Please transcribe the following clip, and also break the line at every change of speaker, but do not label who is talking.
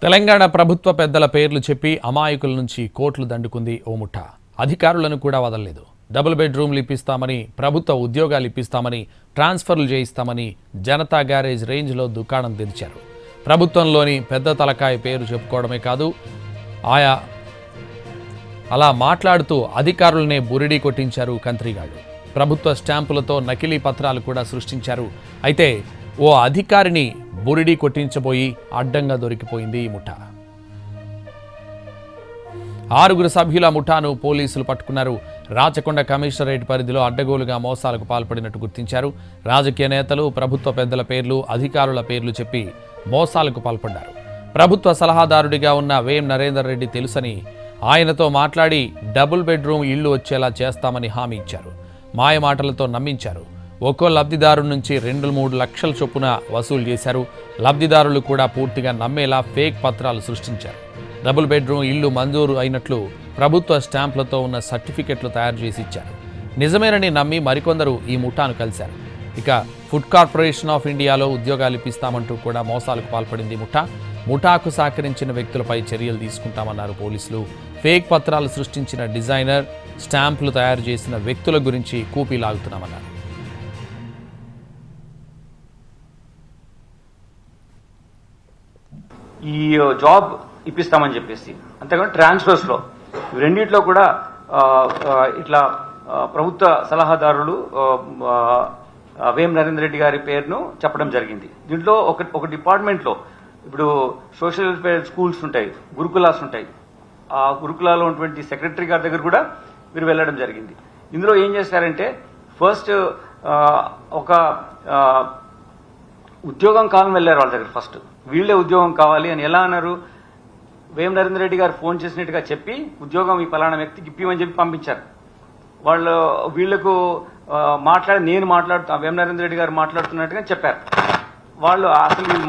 తెలంగాణ ప్రభుత్వ పెద్దల పేర్లు చెప్పి అమాయకుల నుంచి కోట్లు దండుకుంది ఓ ముఠా. అధికారులను కూడా వదలలేదు. డబుల్ బెడ్రూమ్లు ఇప్పిస్తామని, ప్రభుత్వ ఉద్యోగాలు ఇప్పిస్తామని, ట్రాన్స్ఫర్లు చేయిస్తామని జనతా గ్యారేజ్ రేంజ్లో దుకాణం తెరిచారు. ప్రభుత్వంలోని పెద్ద తలకాయ పేరు చెప్పుకోవడమే కాదు, అలా మాట్లాడుతూ అధికారులనే బురిడీ కొట్టించారు కంత్రిగాడు. ప్రభుత్వ స్టాంపులతో నకిలీ పత్రాలు కూడా సృష్టించారు. అయితే ఓ అధికారిని బురిడీ కొట్టించబోయి అడ్డంగా దొరికిపోయింది ఈ ముఠా. 6 సభ్యుల ముఠాను పోలీసులు పట్టుకున్నారు. రాచకొండ కమిషనరేట్ పరిధిలో అడ్డగోలుగా మోసాలకు పాల్పడినట్టు గుర్తించారు. రాజకీయ నేతలు, ప్రభుత్వ పెద్దల పేర్లు, అధికారుల పేర్లు చెప్పి మోసాలకు పాల్పడ్డారు. ప్రభుత్వ సలహాదారుడిగా ఉన్న వేం నరేందర్ రెడ్డి తెలుసని ఆయనతో మాట్లాడి డబుల్ బెడ్రూమ్ ఇళ్లు వచ్చేలా చేస్తామని హామీ ఇచ్చారు. మాయమాటలతో నమ్మించారు. ఒక్కో లబ్ధిదారు నుంచి 2-3 లక్షల చొప్పున వసూలు చేశారు. లబ్ధిదారులు కూడా పూర్తిగా నమ్మేలా ఫేక్ పత్రాలు సృష్టించారు. డబుల్ బెడ్రూమ్ ఇల్లు మంజూరు అయినట్లు ప్రభుత్వ స్టాంపులతో ఉన్న సర్టిఫికెట్లు తయారు చేసి ఇచ్చారు. నిజమేనని నమ్మి మరికొందరు ఈ ముఠాను కలిశారు. ఇక ఫుడ్ కార్పొరేషన్ ఆఫ్ ఇండియాలో ఉద్యోగాలు ఇప్పిస్తామంటూ కూడా మోసాలకు పాల్పడింది ముఠా. ముఠాకు సహకరించిన వ్యక్తులపై చర్యలు తీసుకుంటామన్నారు పోలీసులు. ఫేక్ పత్రాలు సృష్టించిన డిజైనర్, స్టాంపులు తయారు చేసిన వ్యక్తుల గురించి కూపీ లాగుతున్నామన్నారు.
ఈ జాబ్ ఇప్పిస్తామని చెప్పేసి, అంతేకాదు ట్రాన్స్ఫర్స్లో రెండింటిలో కూడా ఇట్లా ప్రభుత్వ సలహాదారులు వేం నరేందర్ రెడ్డి గారి పేరును చెప్పడం జరిగింది. దీంట్లో ఒక డిపార్ట్మెంట్లో ఇప్పుడు సోషల్ వెల్ఫేర్ స్కూల్స్ ఉంటాయి, గురుకులాస్ ఉంటాయి. ఆ గురుకులాలో ఉన్నటువంటి సెక్రటరీ గారి దగ్గర కూడా మీరు వెళ్ళడం జరిగింది. ఇందులో ఏం చేశారంటే, ఫస్ట్ ఒక ఉద్యోగం కావాలని వెళ్ళారు వాళ్ళ దగ్గర. ఫస్ట్ వీళ్లే ఉద్యోగం కావాలి అని ఎలా అన్నారు, వేం నరేందర్ రెడ్డి గారు ఫోన్ చేసినట్టుగా చెప్పి ఉద్యోగం ఈ పలానా వ్యక్తికి ఇప్పిమని చెప్పి పంపించారు. వీళ్లకు నేను మాట్లాడుతా వేం నరేందర్ రెడ్డి గారు మాట్లాడుతున్నట్టుగా చెప్పారు. వాళ్ళు అసలు వీళ్ళు